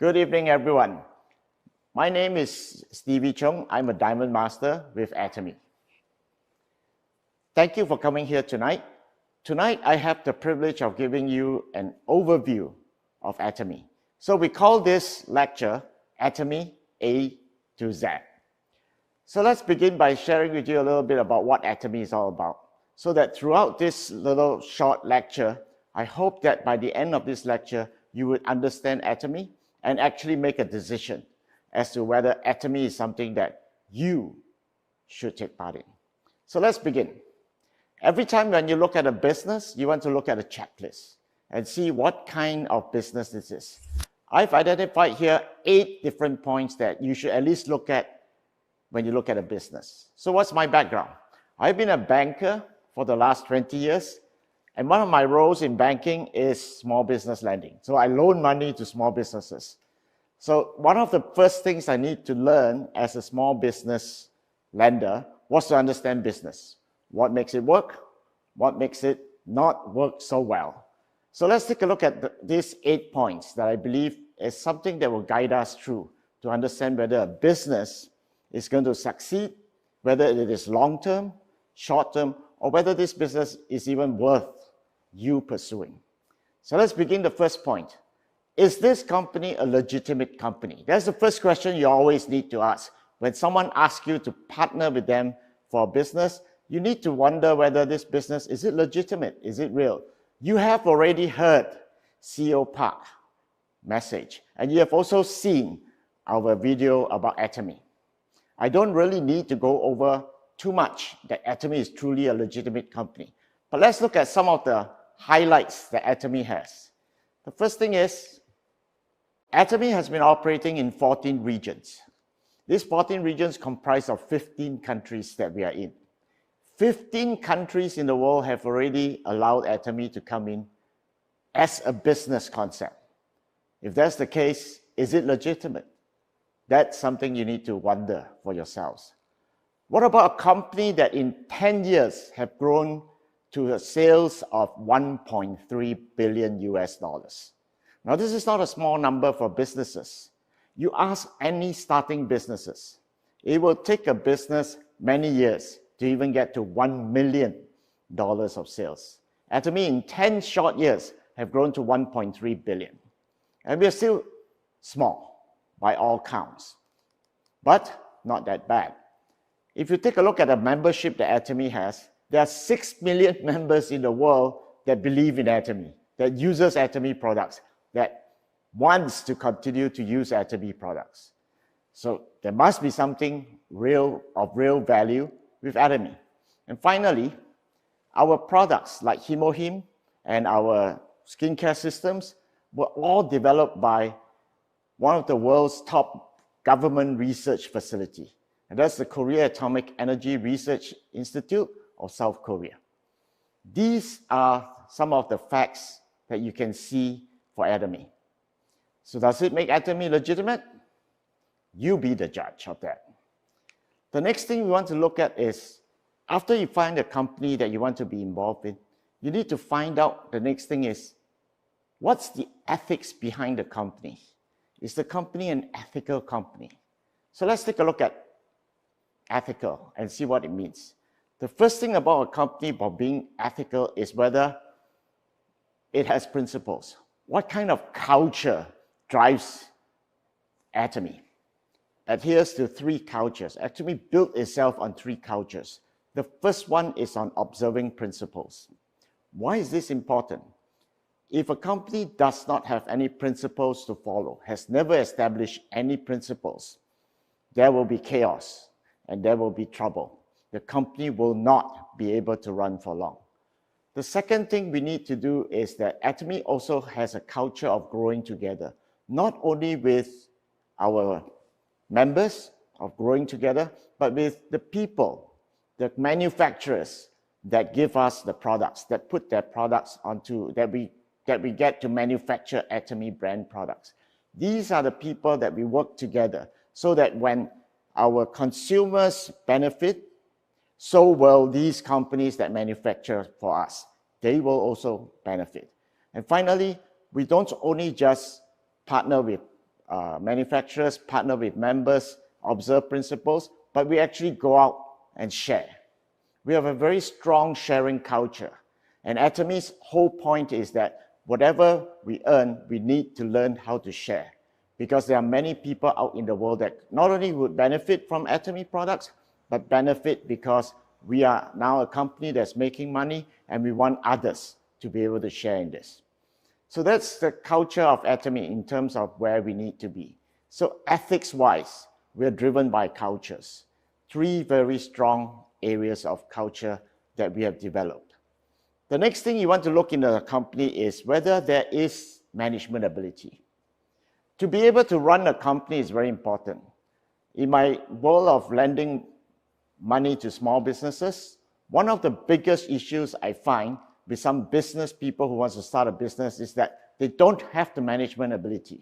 Good evening, everyone. My name is Stevie Chung. I'm a Diamond Master with ATOMY. Thank you for coming here tonight. Tonight, I have the privilege of giving you an overview of ATOMY. So we call this lecture ATOMY A to Z. So let's begin by sharing with you a little bit about what ATOMY is all about. So that throughout this little short lecture, I hope that by the end of this lecture, you would understand ATOMY and actually make a decision as to whether ATOMY is something that you should take part in. So let's begin. Every time when you look at a business, you want to look at a checklist and see what kind of business this is. I've identified here 8 different points that you should at least look at when you look at a business. So what's my background? I've been a banker for the last 20 years. And one of my roles in banking is small business lending. So I loan money to small businesses. So one of the first things I need to learn as a small business lender was to understand business. What makes it work? What makes it not work so well? So let's take a look at these 8 points that I believe is something that will guide us through to understand whether a business is going to succeed, whether it is long-term, short-term, or whether this business is even worth you pursuing. So let's begin the first point. Is this company a legitimate company? That's the first question you always need to ask. When someone asks you to partner with them for a business, you need to wonder whether this business, is it legitimate? Is it real? You have already heard CEO Park's message, and you have also seen our video about ATOMY. I don't really need to go over too much that ATOMY is truly a legitimate company. But let's look at some of the highlights that ATOMY has. The first thing is, ATOMY has been operating in 14 regions. These 14 regions comprise of 15 countries that we are in. 15 countries in the world have already allowed ATOMY to come in as a business concept. If that's the case, is it legitimate? That's something you need to wonder for yourselves. What about a company that in 10 years have grown to a sales of 1.3 billion US dollars? Now, this is not a small number for businesses. You ask any starting businesses, it will take a business many years to even get to $1 million of sales. ATOMY in 10 short years have grown to 1.3 billion. And we are still small by all counts, but not that bad. If you take a look at the membership that ATOMY has, there are 6 million members in the world that believe in ATOMY, that uses ATOMY products, that wants to continue to use ATOMY products. So there must be something of real value with ATOMY. And finally, our products like HemoHim and our skincare systems were all developed by one of the world's top government research facilities. And that's the Korea Atomic Energy Research Institute of South Korea. These are some of the facts that you can see for ATOMY. So does it make ATOMY legitimate? You be the judge of that. The next thing we want to look at is, after you find a company that you want to be involved in, you need to find out, the next thing is, what's the ethics behind the company? Is the company an ethical company? So let's take a look at ethical and see what it means. The first thing about a company about being ethical is whether it has principles. What kind of culture drives ATOMY? Adheres to 3 cultures. ATOMY built itself on 3 cultures. The first one is on observing principles. Why is this important? If a company does not have any principles to follow, has never established any principles, there will be chaos and there will be trouble. The company will not be able to run for long. The second thing we need to do is that ATOMY also has a culture of growing together, not only with our members of growing together, but with the people, the manufacturers that give us the products, that put their products onto, that we get to manufacture ATOMY brand products. These are the people that we work together so that when our consumers benefit, so will these companies that manufacture for us. They will also benefit. And finally, we don't only just partner with manufacturers, partner with members, observe principles, but we actually go out and share. We have a very strong sharing culture. And ATOMY's whole point is that whatever we earn, we need to learn how to share. Because there are many people out in the world that not only would benefit from ATOMY products, but benefit because we are now a company that's making money and we want others to be able to share in this. So that's the culture of ATOMY in terms of where we need to be. So ethics-wise, we're driven by cultures. 3 very strong areas of culture that we have developed. The next thing you want to look in a company is whether there is management ability. To be able to run a company is very important. In my world of lending money to small businesses, one of the biggest issues I find with some business people who want to start a business is that they don't have the management ability.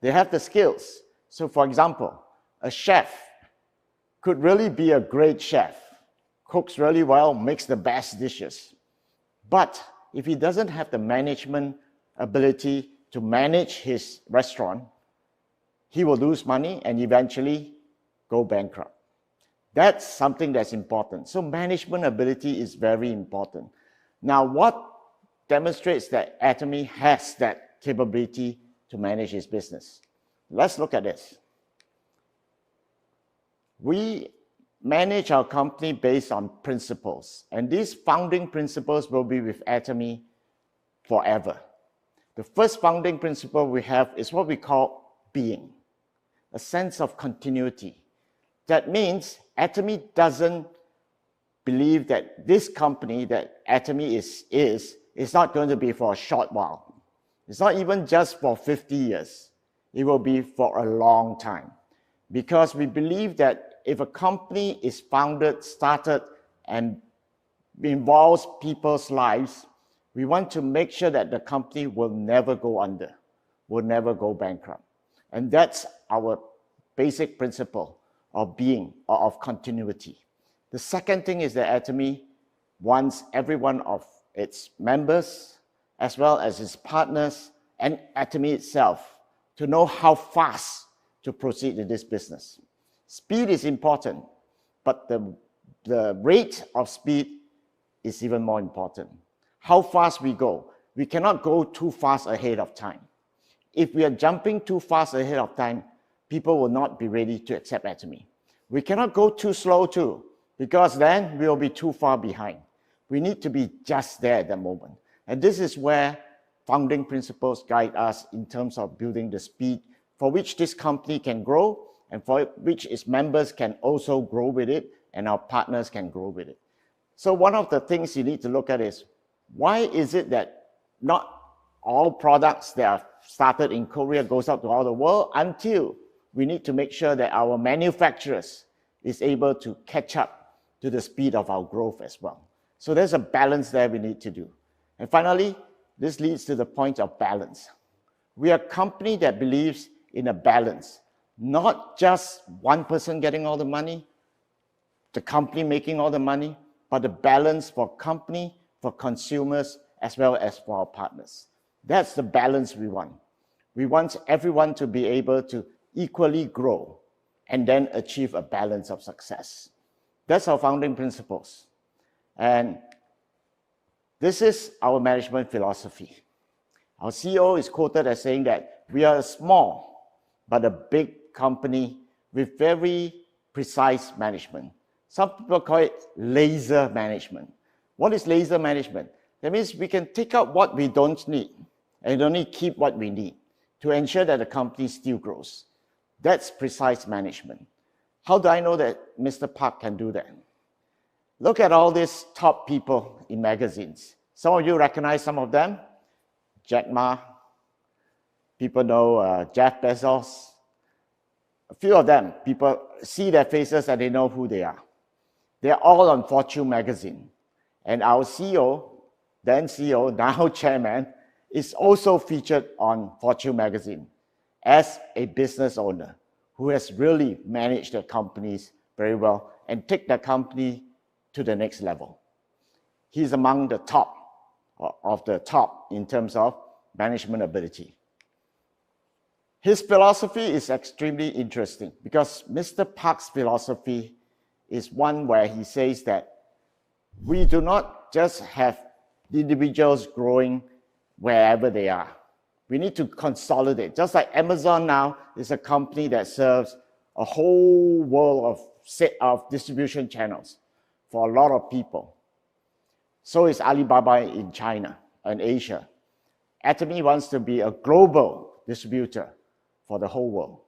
They have the skills. So for example, a chef could really be a great chef, cooks really well, makes the best dishes. But if he doesn't have the management ability to manage his restaurant, he will lose money and eventually go bankrupt. That's something that's important. So management ability is very important. Now, what demonstrates that ATOMY has that capability to manage his business? Let's look at this. We manage our company based on principles, and these founding principles will be with ATOMY forever. The first founding principle we have is what we call being, a sense of continuity. That means ATOMY doesn't believe that this company that ATOMY is not going to be for a short while. It's not even just for 50 years. It will be for a long time. Because we believe that if a company is founded, started, and involves people's lives, we want to make sure that the company will never go under, will never go bankrupt. And that's our basic principle of being or of continuity. The second thing is that ATOMY wants every one of its members, as well as its partners, and ATOMY itself to know how fast to proceed in this business. Speed is important, but the rate of speed is even more important. How fast we go. We cannot go too fast ahead of time. If we are jumping too fast ahead of time, people will not be ready to accept ATOMY. We cannot go too slow too, because then we will be too far behind. We need to be just there at the moment. And this is where founding principles guide us in terms of building the speed for which this company can grow and for which its members can also grow with it and our partners can grow with it. So one of the things you need to look at is, why is it that not all products that are started in Korea goes out to all the world until we need to make sure that our manufacturers is able to catch up to the speed of our growth as well. So there's a balance there we need to do. And finally, this leads to the point of balance. We are a company that believes in a balance, not just one person getting all the money, the company making all the money, but the balance for company, for consumers, as well as for our partners. That's the balance we want. We want everyone to be able to equally grow and then achieve a balance of success. That's our founding principles. And this is our management philosophy. Our CEO is quoted as saying that we are a small but a big company with very precise management. Some people call it laser management. What is laser management? That means we can take out what we don't need and only keep what we need to ensure that the company still grows. That's precise management. How do I know that Mr. Park can do that? Look at all these top people in magazines. Some of you recognize some of them. Jack Ma. People know Jeff Bezos. A few of them, people see their faces and they know who they are. They're all on Fortune magazine. And our CEO, then CEO, now chairman, is also featured on Fortune magazine as a business owner who has really managed their companies very well and take their company to the next level. He's among the top of the top in terms of management ability. His philosophy is extremely interesting because Mr. Park's philosophy is one where he says that we do not just have individuals growing wherever they are. We need to consolidate. Just like Amazon now is a company that serves a whole world of distribution channels for a lot of people. So is Alibaba in China and Asia. ATOMY wants to be a global distributor for the whole world.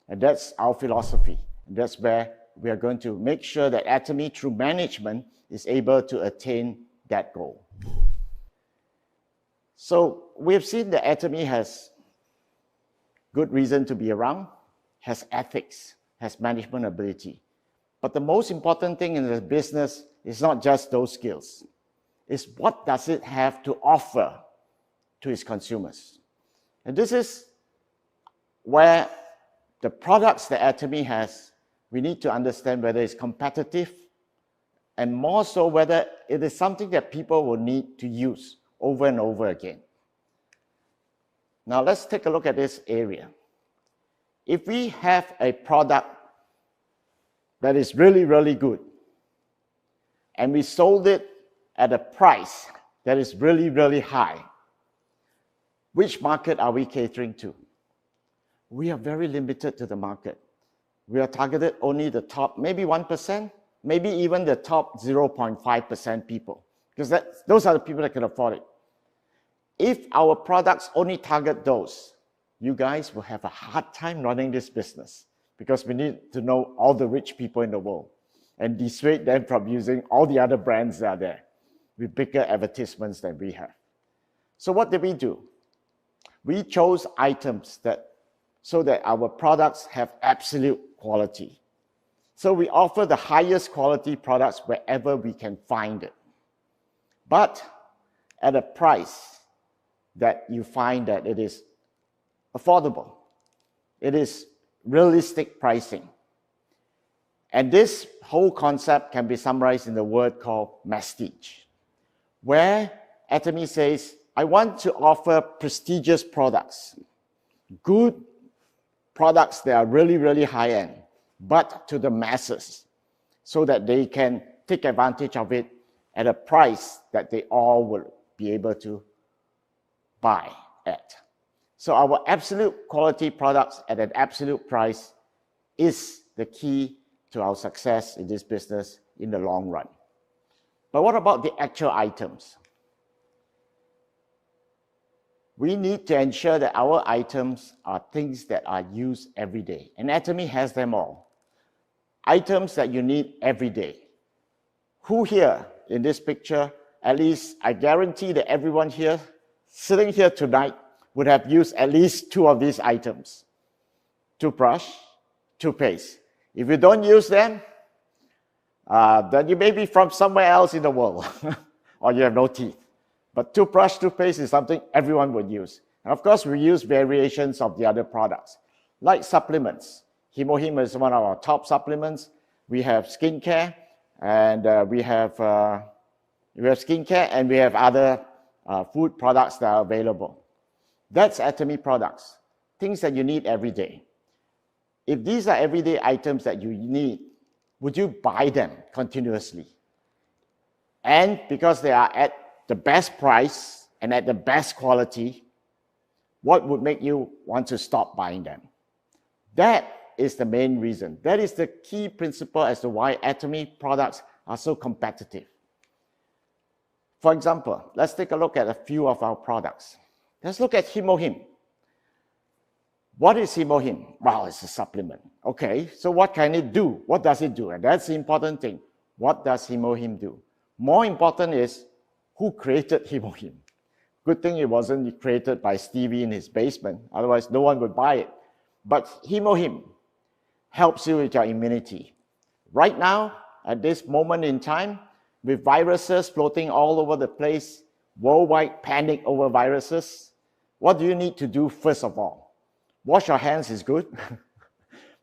And that's our philosophy. And that's where we are going to make sure that ATOMY, through management, is able to attain that goal. So we've seen that ATOMY has good reason to be around, has ethics, has management ability. But the most important thing in the business is not just those skills. It's what does it have to offer to its consumers. And this is where the products that ATOMY has, we need to understand whether it's competitive and more so whether it is something that people will need to use over and over again. Now let's take a look at this area. If we have a product that is really, really good and we sold it at a price that is really, really high, which market are we catering to? We are very limited to the market. We are targeted only the top, maybe 1%, maybe even the top 0.5% people, because those are the people that can afford it. If our products only target those, you guys will have a hard time running this business because we need to know all the rich people in the world and dissuade them from using all the other brands that are there with bigger advertisements than we have. So what did we do? We chose items so that our products have absolute quality. So we offer the highest quality products wherever we can find it, but at a price that you find that it is affordable. It is realistic pricing. And this whole concept can be summarized in the word called prestige, where ATOMY says, I want to offer prestigious products, good products that are really, really high-end, but to the masses, so that they can take advantage of it at a price that they all will be able to buy at. So our absolute quality products at an absolute price is the key to our success in this business in the long run. But what about the actual items? We need to ensure that our items are things that are used every day. And ATOMY has them all. Items that you need every day. Who here in this picture, at least I guarantee that everyone here sitting here tonight would have used at least two of these items. Toothbrush, toothpaste. If you don't use them, then you may be from somewhere else in the world or you have no teeth. But toothbrush, toothpaste is something everyone would use. And of course, we use variations of the other products, like supplements. Himo is one of our top supplements. We have skincare, and we have skincare, and we have other food products that are available. That's ATOMY products, things that you need every day. If these are everyday items that you need, would you buy them continuously? And because they are at the best price and at the best quality, what would make you want to stop buying them? That is the main reason. That is the key principle as to why ATOMY products are so competitive. For example, let's take a look at a few of our products. Let's look at Himo. What is Himo? Well, it's a supplement. Okay, so what can it do? What does it do? And that's the important thing. What does Himo do? More important is who created Himo. Good thing it wasn't created by Stevie in his basement. Otherwise, no one would buy it. But Himo helps you with your immunity. Right now, at this moment in time, with viruses floating all over the place, worldwide panic over viruses, what do you need to do first of all? Wash your hands is good.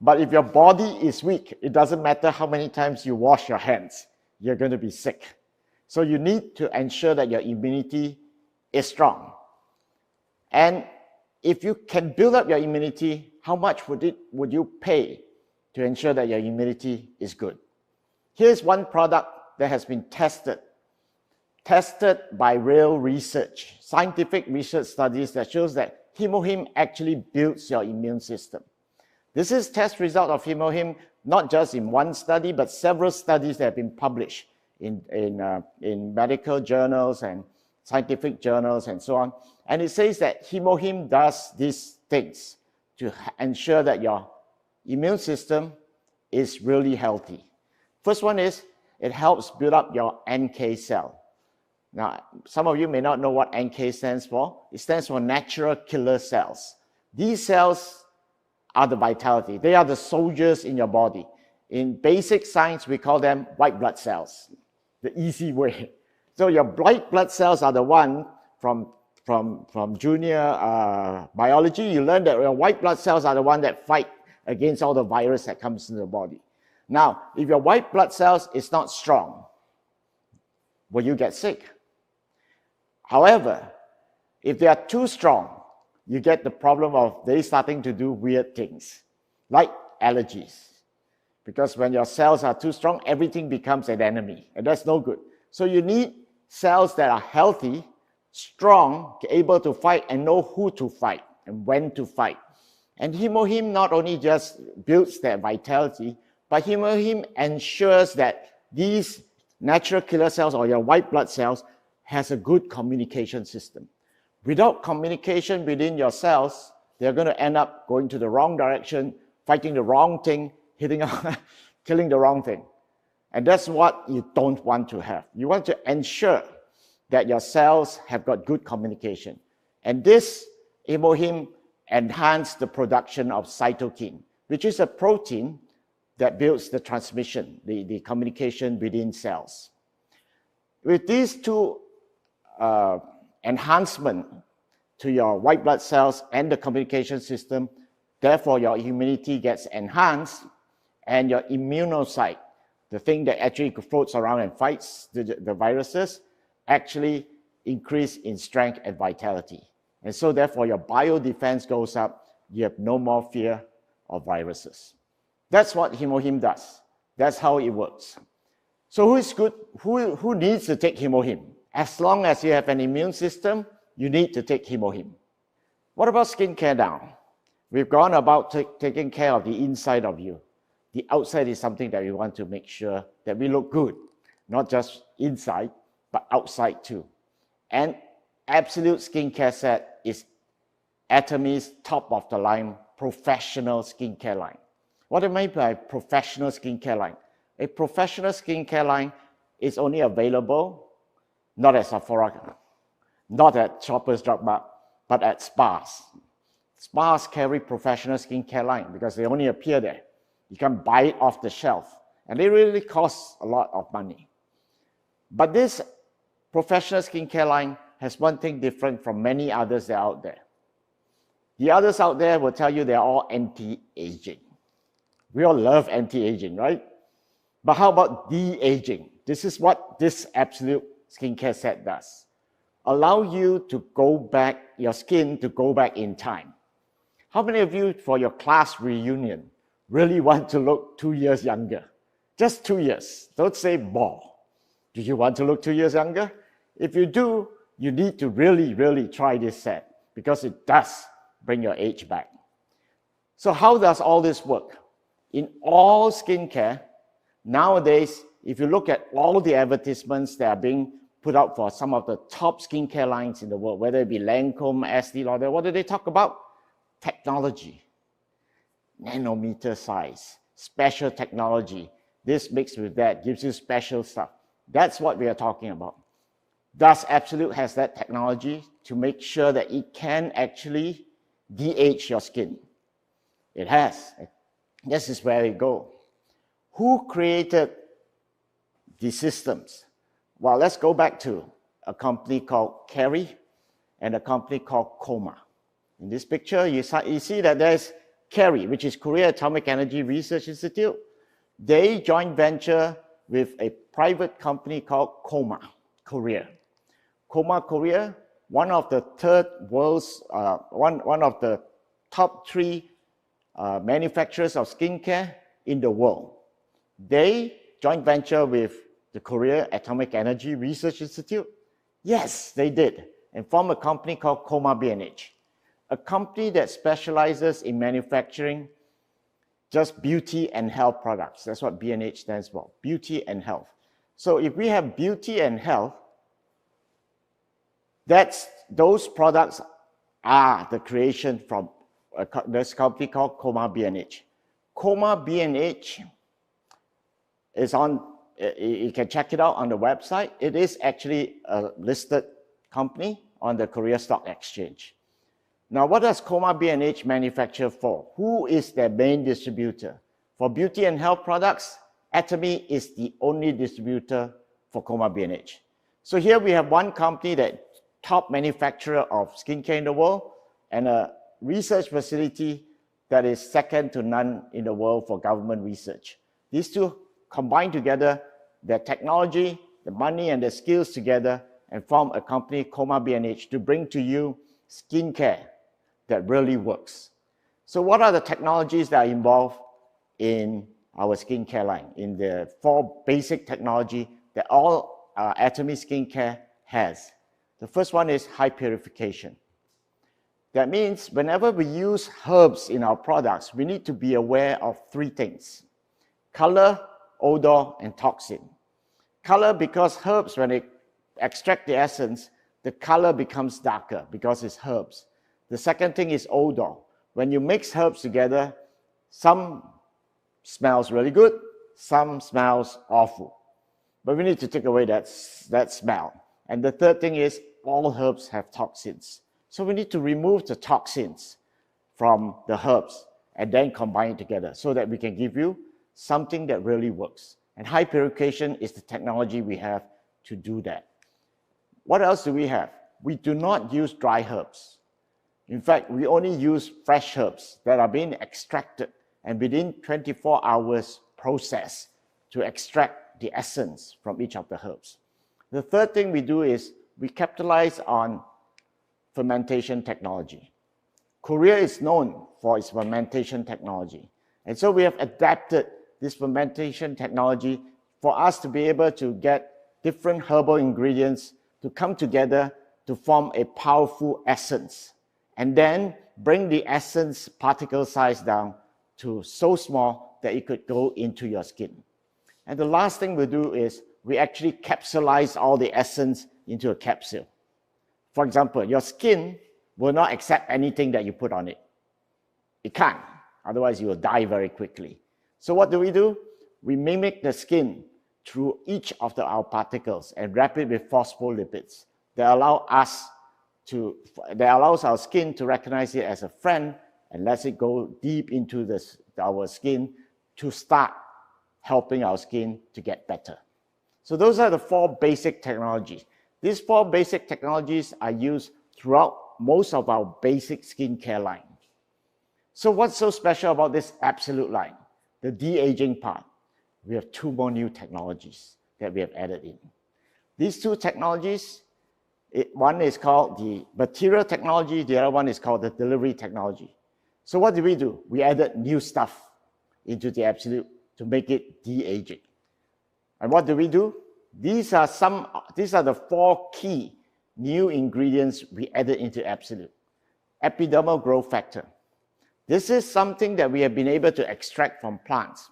But if your body is weak, it doesn't matter how many times you wash your hands, you're going to be sick. So you need to ensure that your immunity is strong. And if you can build up your immunity, how much would you pay to ensure that your immunity is good? Here's one product that has been tested by real research, scientific research studies that shows that Hemohim actually builds your immune system. This is test result of Hemohim, not just in one study, but several studies that have been published in medical journals and scientific journals and so on. And it says that Hemohim does these things to ensure that your immune system is really healthy. First one is it helps build up your NK cell. Now, some of you may not know what NK stands for. It stands for natural killer cells. These cells are the vitality. They are the soldiers in your body. In basic science, we call them white blood cells, the easy way. So your white blood cells are the one from junior biology. You learn that your white blood cells are the one that fight against all the virus that comes into the body. Now, if your white blood cells is not strong, will you get sick? However, if they are too strong, you get the problem of they starting to do weird things, like allergies. Because when your cells are too strong, everything becomes an enemy, and that's no good. So you need cells that are healthy, strong, able to fight and know who to fight and when to fight. And Hemohim not only just builds that vitality, but Hemohim ensures that these natural killer cells or your white blood cells has a good communication system. Without communication within your cells, they're going to end up going to the wrong direction, fighting the wrong thing, killing the wrong thing. And that's what you don't want to have. You want to ensure that your cells have got good communication. And this Hemohim enhances the production of cytokine, which is a protein that builds the transmission, the communication within cells. With these two enhancement to your white blood cells and the communication system, therefore your immunity gets enhanced and your immunocyte, the thing that actually floats around and fights the viruses, actually increase in strength and vitality. And so therefore your biodefense goes up, you have no more fear of viruses. That's what Hemohim does. That's how it works. So who is good? Who needs to take Hemohim? As long as you have an immune system, you need to take Hemohim. What about skincare now? We've gone about taking care of the inside of you. The outside is something that we want to make sure that we look good, not just inside, but outside too. And Absolute Skincare Set is ATOMY's top of the line professional skincare line. What do I mean by professional skincare line? A professional skincare line is only available not at Sephora, not at Shoppers Drug Mart, but at spas. Spas carry professional skincare line because they only appear there. You can buy it off the shelf, and they really cost a lot of money. But this professional skincare line has one thing different from many others that are out there. The others out there will tell you they're all anti-aging. We all love anti-aging, right? But how about de-aging? This is what this Absolute Skincare Set does. Allow you to go back, your skin to go back in time. How many of you, for your class reunion, really want to look 2 years younger? Just 2 years. Don't say more. Do you want to look 2 years younger? If you do, you need to really try this set because it does bring your age back. So how does all this work? In all skincare, nowadays, if you look at all the advertisements that are being put out for some of the top skincare lines in the world, whether it be Lancome, Estee Lauder, what do they talk about? Technology. Nanometer size, special technology. This mixed with that gives you special stuff. That's what we are talking about. Does Absolute has that technology to make sure that it can actually de-age your skin? It has. This is where we go. Who created the systems? Well, let's go back to a company called Kerry and a company called Coma. In this picture, you see that there's Kerry, which is Korea Atomic Energy Research Institute. They joint venture with a private company called Coma Korea. Coma Korea one of the one of the top 3 manufacturers of skincare in the world. They joint venture with the Korea Atomic Energy Research Institute. Yes, they did, and formed a company called Coma B&H, a company that specializes in manufacturing just beauty and health products. That's what B&H stands for, beauty and health. So if we have beauty and health, those products are the creation from this company called Coma B&H. Coma B&H is on, you can check it out on the website. It is actually a listed company on the Korea Stock Exchange. Now, what does Coma B&H manufacture for? Who is their main distributor? For beauty and health products, ATOMY is the only distributor for Coma B&H. So here we have one company that top manufacturer of skincare in the world and a research facility that is second to none in the world for government research. These two combine together their technology, the money and the skills together and form a company, Coma B&H, to bring to you skincare that really works. So what are the technologies that are involved in our skincare line, in the 4 basic technology that all ATOMY skincare has? The first one is high purification. That means whenever we use herbs in our products, we need to be aware of 3 things: color, odor, and toxin. Color, because herbs, when they extract the essence, the color becomes darker because it's herbs. The second thing is odor. When you mix herbs together, some smells really good, some smells awful. But we need to take away that smell. And the third thing is all herbs have toxins. So we need to remove the toxins from the herbs and then combine it together so that we can give you something that really works. And high purification is the technology we have to do that. What else do we have? We do not use dry herbs. In fact, we only use fresh herbs that are being extracted and within 24 hours process to extract the essence from each of the herbs. The third thing we do is we capitalize on fermentation technology. Korea is known for its fermentation technology. And so we have adapted this fermentation technology for us to be able to get different herbal ingredients to come together to form a powerful essence, and then bring the essence particle size down to so small that it could go into your skin. And the last thing we do is we actually capsulize all the essence into a capsule. For example, your skin will not accept anything that you put on it. It can't, otherwise you will die very quickly. So what do? We mimic the skin through each of our particles and wrap it with phospholipids that allows our skin to recognize it as a friend and lets it go deep into our skin to start helping our skin to get better. So those are the 4 basic technologies. These 4 basic technologies are used throughout most of our basic skincare line. So what's so special about this absolute line? The de-aging part. We have 2 more new technologies that we have added in. These 2 technologies, one is called the material technology, the other one is called the delivery technology. So what do? We added new stuff into the absolute to make it de-aging. And what do? These are the 4 key new ingredients we added into absolute. Epidermal growth factor. This is something that we have been able to extract from plants,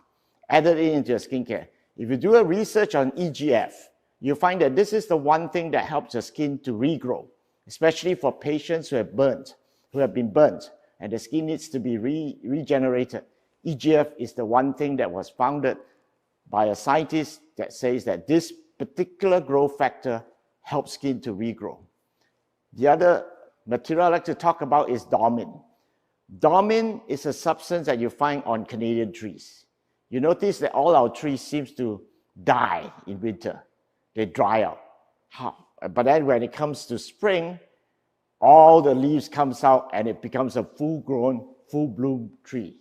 added it into your skincare. If you do a research on EGF, you'll find that this is the one thing that helps your skin to regrow, especially for patients who have been burnt, and the skin needs to be regenerated. EGF is the one thing that was founded by a scientist that says that this particular growth factor helps skin to regrow. The other material I'd like to talk about is dormin. Dormin is a substance that you find on Canadian trees. You notice that all our trees seem to die in winter. They dry out. But then when it comes to spring, all the leaves comes out and it becomes a full-grown, full-bloom tree.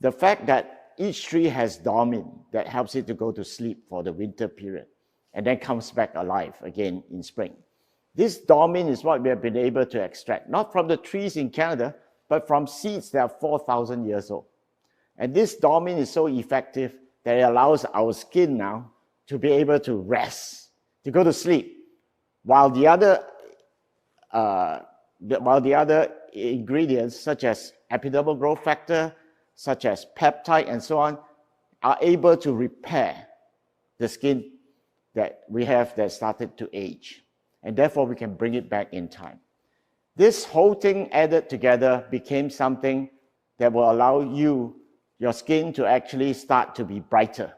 The fact that each tree has dormin that helps it to go to sleep for the winter period and then comes back alive again in spring. This dormine is what we have been able to extract, not from the trees in Canada, but from seeds that are 4,000 years old. And this dormine is so effective that it allows our skin now to be able to rest, to go to sleep, while the other ingredients, such as epidermal growth factor, such as peptide, and so on, are able to repair the skin that we have that started to age. And therefore, we can bring it back in time. This whole thing added together became something that will allow your skin to actually start to be brighter,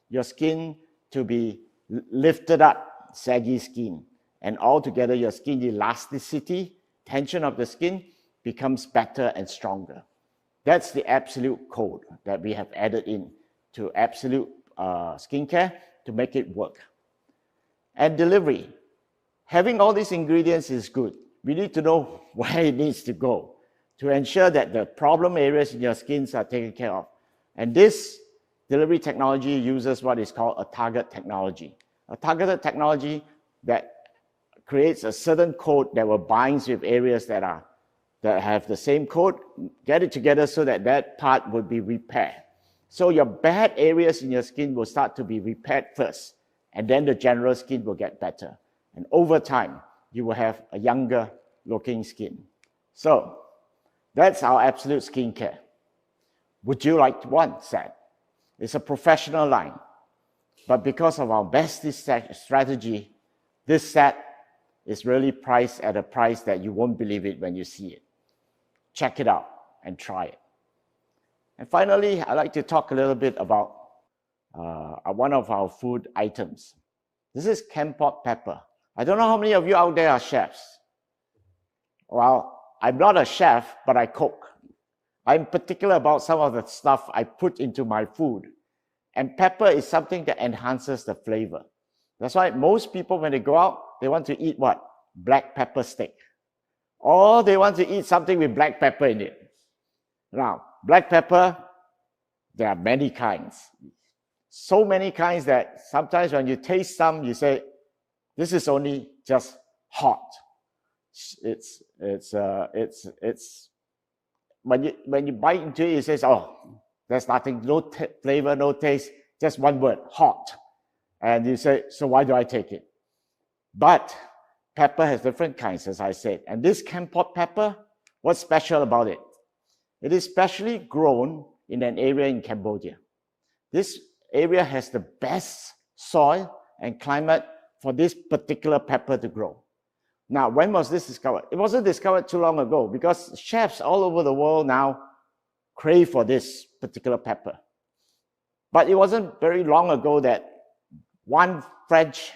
your skin to be lifted up, saggy skin, and altogether your skin elasticity, tension of the skin becomes better and stronger. That's the absolute code that we have added in to absolute skincare to make it work. And delivery. Having all these ingredients is good. We need to know where it needs to go to ensure that the problem areas in your skin are taken care of. And this delivery technology uses what is called a target technology. A targeted technology that creates a certain code that will bind with areas that have the same code, get it together so that that part will be repaired. So your bad areas in your skin will start to be repaired first, and then the general skin will get better. And over time, you will have a younger looking skin. So that's our absolute skincare. Would you like one set? It's a professional line. But because of our bestie strategy, this set is really priced at a price that you won't believe it when you see it. Check it out and try it. And finally, I'd like to talk a little bit about one of our food items. This is canned pot pepper. I don't know how many of you out there are chefs. Well, I'm not a chef, but I cook. I'm particular about some of the stuff I put into my food. And pepper is something that enhances the flavor. That's why most people, when they go out, they want to eat what? Black pepper steak. Or they want to eat something with black pepper in it. Now, black pepper, there are many kinds. So many kinds that sometimes when you taste some, you say, this is only just hot. When you bite into it, it says, oh, there's nothing, no flavor, no taste, just one word, hot. And you say, so why do I take it? But pepper has different kinds, as I said. And this canned pot pepper, what's special about it? It is specially grown in an area in Cambodia. This area has the best soil and climate for this particular pepper to grow. Now, when was this discovered? It wasn't discovered too long ago because chefs all over the world now crave for this particular pepper. But it wasn't very long ago that one French,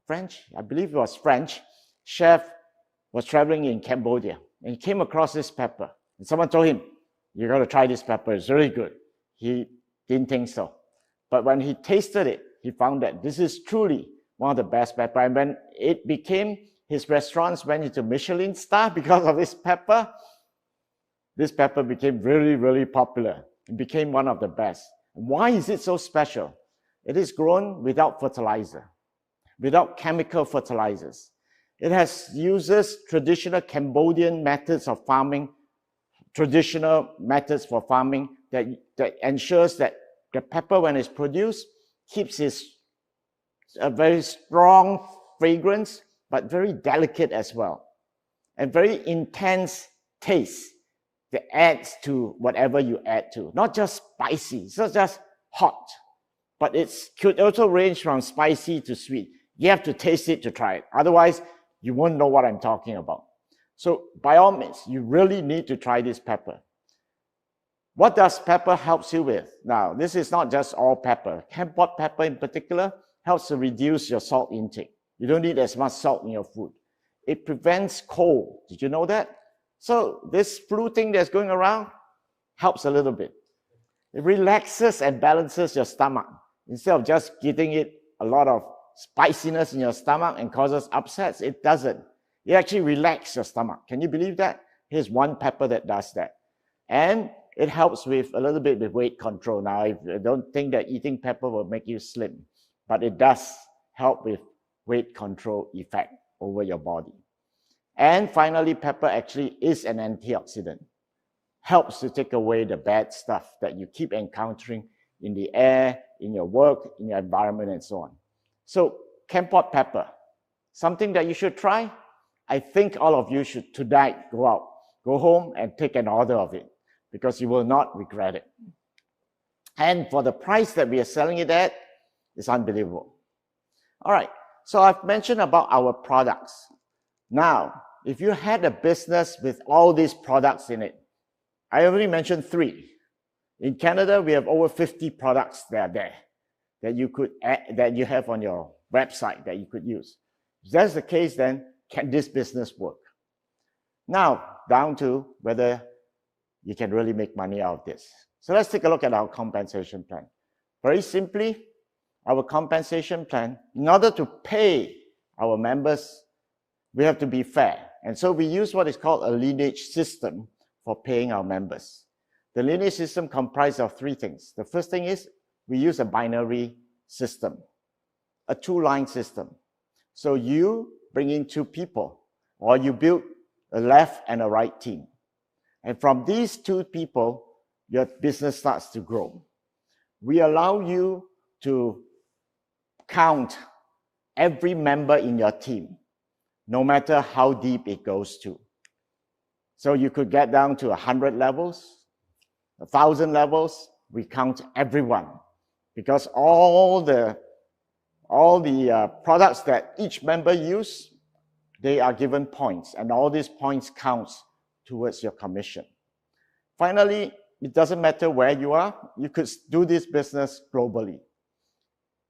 I believe it was French, chef was traveling in Cambodia and he came across this pepper. And someone told him, you got to try this pepper, it's really good. He didn't think so. But when he tasted it, he found that this is truly one of the best pepper. And when it became, his restaurants went into Michelin star because of this pepper became really, really popular. It became one of the best. Why is it so special? It is grown without fertilizer, without chemical fertilizers. It uses traditional Cambodian methods of farming, traditional methods for farming that ensures that the pepper, when it's produced, keeps a very strong fragrance, but very delicate as well, and very intense taste that adds to whatever you add to. Not just spicy, it's not just hot, but it could also range from spicy to sweet. You have to taste it to try it. Otherwise, you won't know what I'm talking about. So by all means, you really need to try this pepper. What does pepper help you with? Now, this is not just all pepper. Canned pot pepper in particular helps to reduce your salt intake. You don't need as much salt in your food. It prevents cold. Did you know that? So this flu thing that's going around helps a little bit. It relaxes and balances your stomach. Instead of just giving it a lot of spiciness in your stomach and causes upsets, it doesn't. It actually relaxes your stomach. Can you believe that? Here's one pepper that does that. And it helps with a little bit with weight control. Now, I don't think that eating pepper will make you slim, but it does help with weight control effect. over your body. And finally, pepper actually is an antioxidant. Helps to take away the bad stuff that you keep encountering in the air, in your work, in your environment, and so on. So, Chem-Pot pepper, something that you should try. I think all of you should tonight go home and take an order of it, because you will not regret it. And for the price that we are selling it at, it's unbelievable. All right, so I've mentioned about our products. Now, if you had a business with all these products in it, I already mentioned 3. In Canada, we have over 50 products that are there that you could that you have on your website that you could use. If that's the case, then can this business work? Now, down to whether you can really make money out of this. So let's take a look at our compensation plan. Very simply, our compensation plan, in order to pay our members, we have to be fair. And so we use what is called a lineage system for paying our members. The lineage system comprises of 3 things. The first thing is we use a binary system, a 2-line system. So you bring in 2 people, or you build a left and a right team. And from these 2 people, your business starts to grow. We allow you to count every member in your team, no matter how deep it goes to. So you could get down to 100 levels, 1,000 levels. We count everyone, because all the products that each member use, they are given points, and all these points counts towards your commission. Finally, it doesn't matter where you are, you could do this business globally.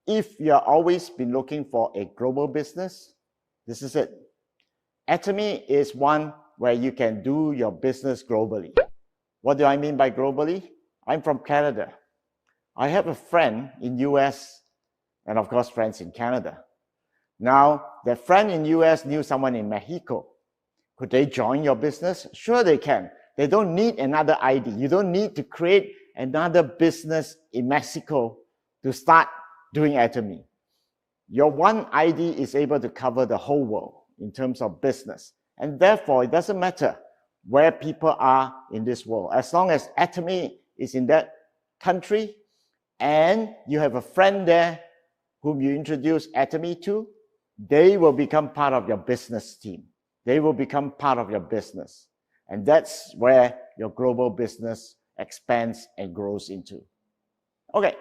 If you have always been looking for a global business, this is it. ATOMY is one where you can do your business globally. What do I mean by globally? I'm from Canada. I have a friend in US, and of course friends in Canada. Now, that friend in US knew someone in Mexico. Could they join your business? Sure they can. They don't need another ID. You don't need to create another business in Mexico to start doing ATOMY. Your one ID is able to cover the whole world in terms of business. And therefore, it doesn't matter where people are in this world. As long as ATOMY is in that country and you have a friend there whom you introduce ATOMY to, they will become part of your business team. They will become part of your business. And that's where your global business expands and grows into. Okay.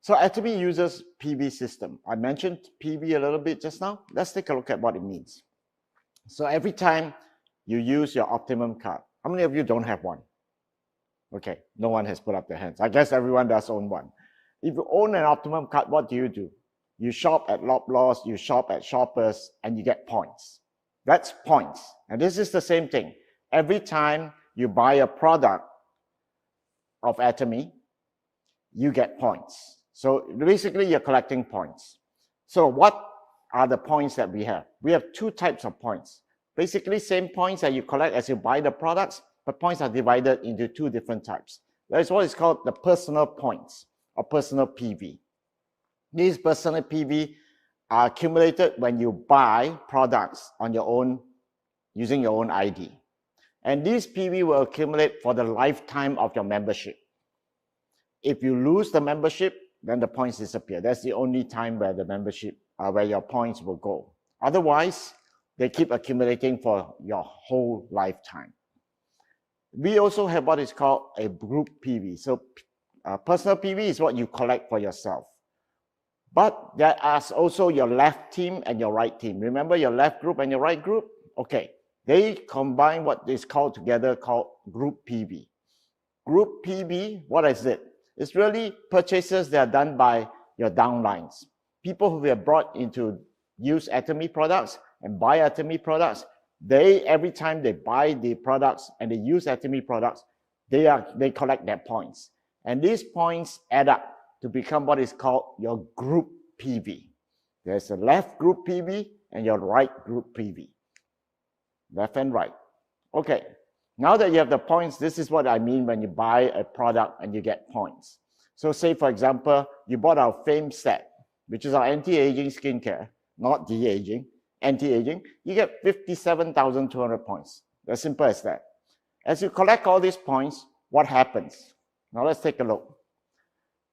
So ATOMY uses PV system. I mentioned PV a little bit just now. Let's take a look at what it means. So every time you use your Optimum card, how many of you don't have one? Okay, no one has put up their hands. I guess everyone does own one. If you own an Optimum card, what do? You shop at Loblaws, you shop at Shoppers, and you get points. That's points. And this is the same thing. Every time you buy a product of ATOMY, you get points. So basically, you're collecting points. So what are the points that we have? We have 2 types of points. Basically, same points that you collect as you buy the products, but points are divided into 2 different types. There's what is called the personal points, or personal PV. These personal PV are accumulated when you buy products on your own, using your own ID. And these PV will accumulate for the lifetime of your membership. If you lose the membership, then the points disappear. That's the only time where the membership, where your points will go. Otherwise, they keep accumulating for your whole lifetime. We also have what is called a group PV. So personal PV is what you collect for yourself. But there are also your left team and your right team. Remember your left group and your right group? Okay, they combine what is called together called group PV. Group PV, what is it? It's really purchases that are done by your downlines. People who have brought into use ATOMY products and buy ATOMY products, every time they buy the products and they use ATOMY products, they collect their points. And these points add up to become what is called your group PV. There's a left group PV and your right group PV. Left and right. Okay, now that you have the points, this is what I mean when you buy a product and you get points. So say, for example, you bought our Fame set, which is our anti-aging skincare. not de-aging, anti-aging, you get 57,200 points. As simple as that. As you collect all these points, what happens? Now let's take a look.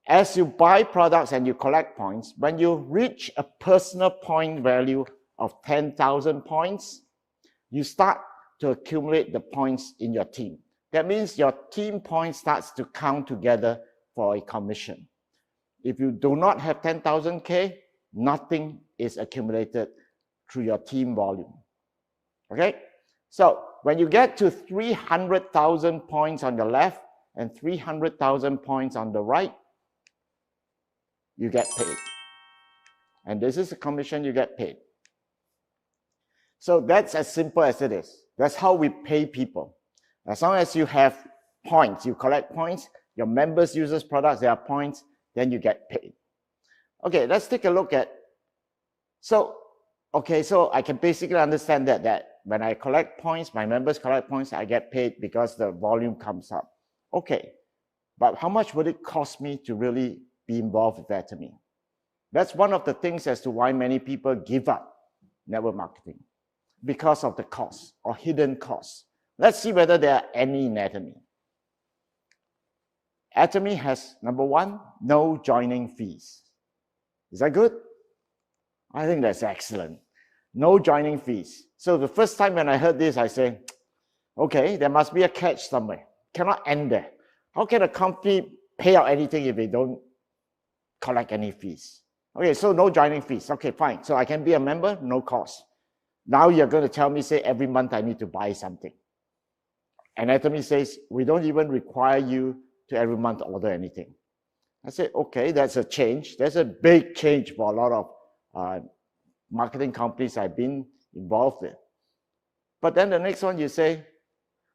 As you buy products and you collect points, when you reach a personal point value of 10,000 points, you start to accumulate the points in your team. That means your team points starts to count together for a commission. If you do not have 10,000K, nothing is accumulated through your team volume. Okay? So when you get to 300,000 points on the left and 300,000 points on the right, you get paid. And this is the commission you get paid. So that's as simple as it is. That's how we pay people. As long as you have points, you collect points, your members uses products, there are points, then you get paid. Okay, let's take a look at, so I can basically understand that when I collect points, my members collect points, I get paid because the volume comes up. Okay, but how much would it cost me to really be involved with ATOMY? That's one of the things as to why many people give up network marketing, because of the cost or hidden costs. Let's see whether there are any in ATOMY. ATOMY has, number one, no joining fees. Is that good? I think that's excellent. No joining fees. So the first time when I heard this, I said, okay, there must be a catch somewhere. Cannot end there. How can a company pay out anything if they don't collect any fees? Okay, so no joining fees. Okay, fine. So I can be a member, no cost. Now you're going to tell me, say, every month I need to buy something. And ATOMY says, we don't even require you to every month order anything. I said, okay, that's a change. That's a big change for a lot of marketing companies I've been involved with. But then the next one you say,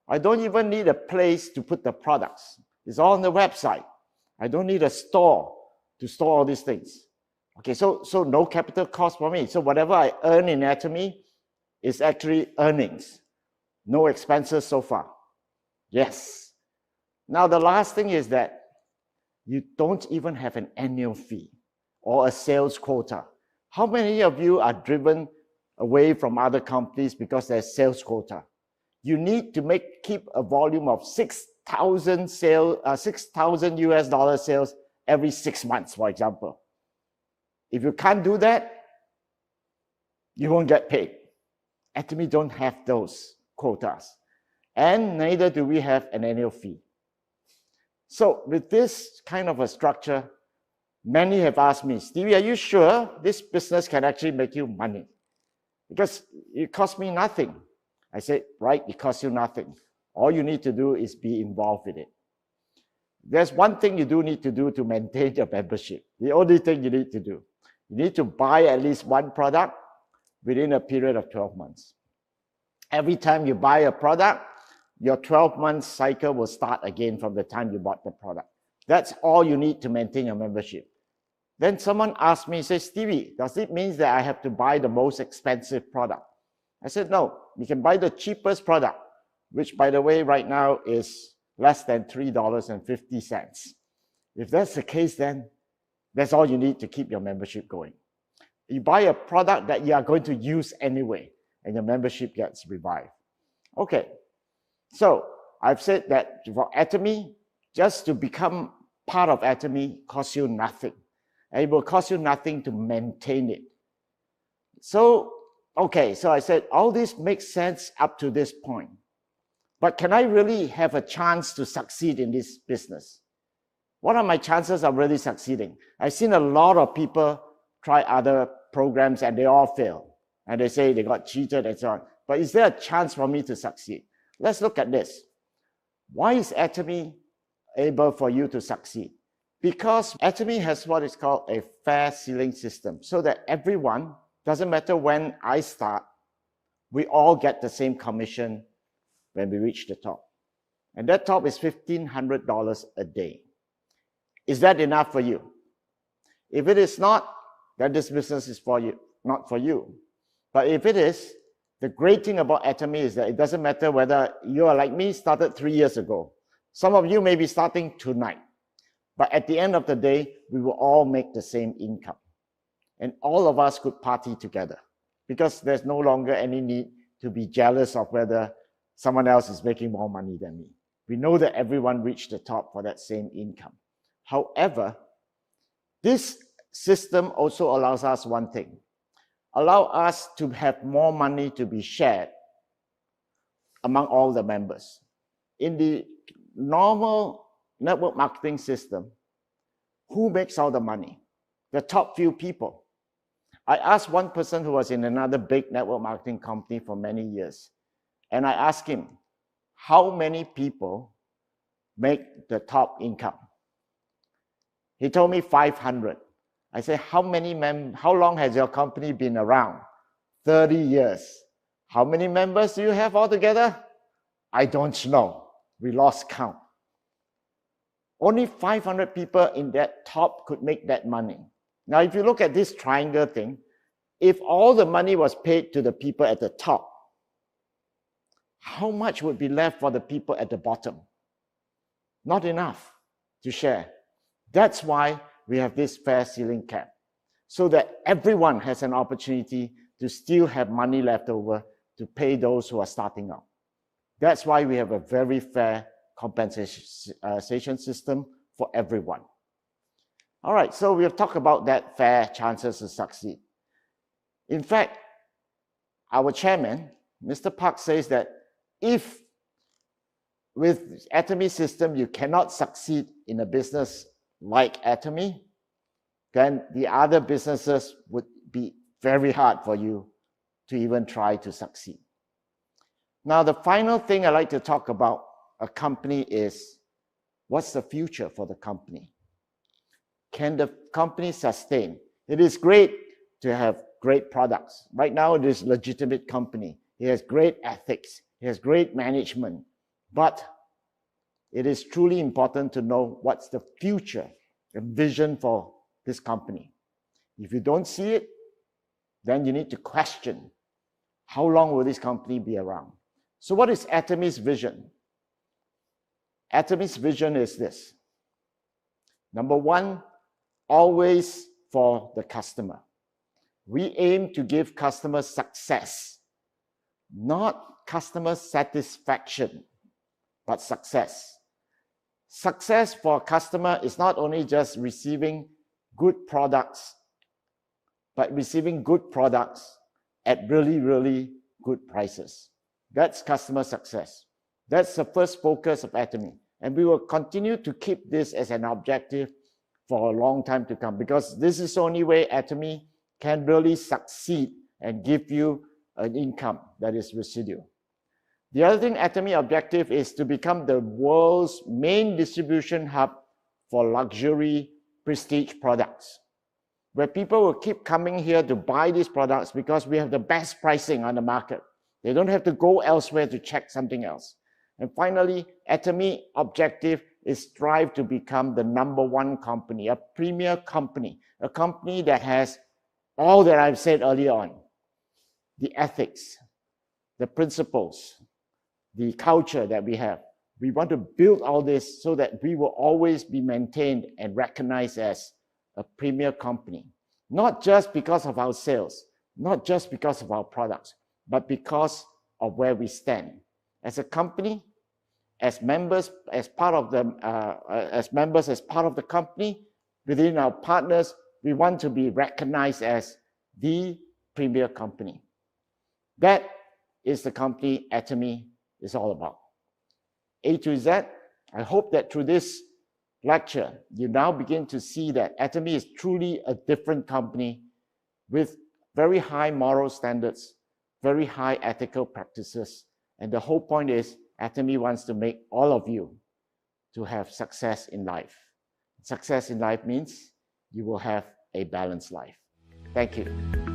I don't even need a place to put the products. It's all on the website. I don't need a store to store all these things. Okay, so no capital cost for me. So whatever I earn in ATOMY is actually earnings. No expenses so far. Yes. Now the last thing is that you don't even have an annual fee or a sales quota. How many of you are driven away from other companies because there's sales quota? You need to keep a volume of 6,000 US dollar sales every 6 months, for example. If you can't do that, you won't get paid. ATOMY don't have those quotas, and neither do we have an annual fee. So with this kind of a structure, many have asked me, Stevie, are you sure this business can actually make you money? Because it costs me nothing. I said, right, it costs you nothing. All you need to do is be involved with it. There's one thing you do need to do to maintain your membership. The only thing you need to do. You need to buy at least one product within a period of 12 months. Every time you buy a product, your 12-month cycle will start again from the time you bought the product. That's all you need to maintain your membership. Then someone asked me, say, Stevie, does it mean that I have to buy the most expensive product? I said, no, you can buy the cheapest product, which, by the way, right now is less than $3.50. If that's the case, then that's all you need to keep your membership going. You buy a product that you are going to use anyway, and your membership gets revived. Okay, so I've said that for ATOMY, just to become part of ATOMY costs you nothing. And it will cost you nothing to maintain it. So, okay, so I said, all this makes sense up to this point. But can I really have a chance to succeed in this business? What are my chances of really succeeding? I've seen a lot of people try other programs and they all fail. And they say they got cheated and so on. But is there a chance for me to succeed? Let's look at this. Why is ATOMY able for you to succeed? Because ATOMY has what is called a fair ceiling system, so that everyone, doesn't matter when I start, we all get the same commission when we reach the top. And that top is $1,500 a day. Is that enough for you? If it is not, then this business is for you, not for you. But if it is, the great thing about ATOMY is that it doesn't matter whether you are like me, started 3 years ago. Some of you may be starting tonight. But at the end of the day, we will all make the same income. and all of us could party together, because there's no longer any need to be jealous of whether someone else is making more money than me. We know that everyone reached the top for that same income. However, this system also allows us one thing: allow us to have more money to be shared among all the members. In the normal network marketing system, who makes all the money? The top few people. I asked one person who was in another big network marketing company for many years, and I asked him, how many people make the top income? He told me 500. I said, how long has your company been around? 30 years. How many members do you have altogether? I don't know. We lost count. Only 500 people in that top could make that money. Now, if you look at this triangle thing, if all the money was paid to the people at the top, how much would be left for the people at the bottom? Not enough to share. That's why we have this fair ceiling cap, so that everyone has an opportunity to still have money left over to pay those who are starting out. That's why we have a very fair compensation system for everyone. All right, so we'll talk about that fair chances to succeed. In fact, our chairman, Mr. Park, says that if with ATOMY system you cannot succeed in a business like ATOMY, then the other businesses would be very hard for you to even try to succeed. Now, the final thing I'd like to talk about a company is, what's the future for the company? Can the company sustain? It is great to have great products. Right now, it is a legitimate company. It has great ethics. It has great management. But it is truly important to know what's the future, the vision for this company. If you don't see it, then you need to question, how long will this company be around? So what is ATOMY's vision? ATOMY's vision is this. Number one, always for the customer. We aim to give customers success, not customer satisfaction, but success. Success for a customer is not only just receiving good products, but receiving good products at really, really good prices. That's customer success. That's the first focus of ATOMY. And we will continue to keep this as an objective for a long time to come, because this is the only way ATOMY can really succeed and give you an income that is residual. The other thing, ATOMY objective is to become the world's main distribution hub for luxury prestige products, where people will keep coming here to buy these products because we have the best pricing on the market. They don't have to go elsewhere to check something else. And finally, ATOMY objective is strive to become the #1 company, a premier company, a company that has all that I've said earlier on: the ethics, the principles, the culture that we have. We want to build all this so that we will always be maintained and recognized as a premier company, not just because of our sales, not just because of our products, but because of where we stand as a company, as members, as part of the company, within our partners. We want to be recognized as the premier company. That is the company ATOMY is all about. A to Z. I hope that through this lecture, you now begin to see that ATOMY is truly a different company with very high moral standards, very high ethical practices. And the whole point is ATOMY wants to make all of you to have success in life. Success in life means you will have a balanced life. Thank you.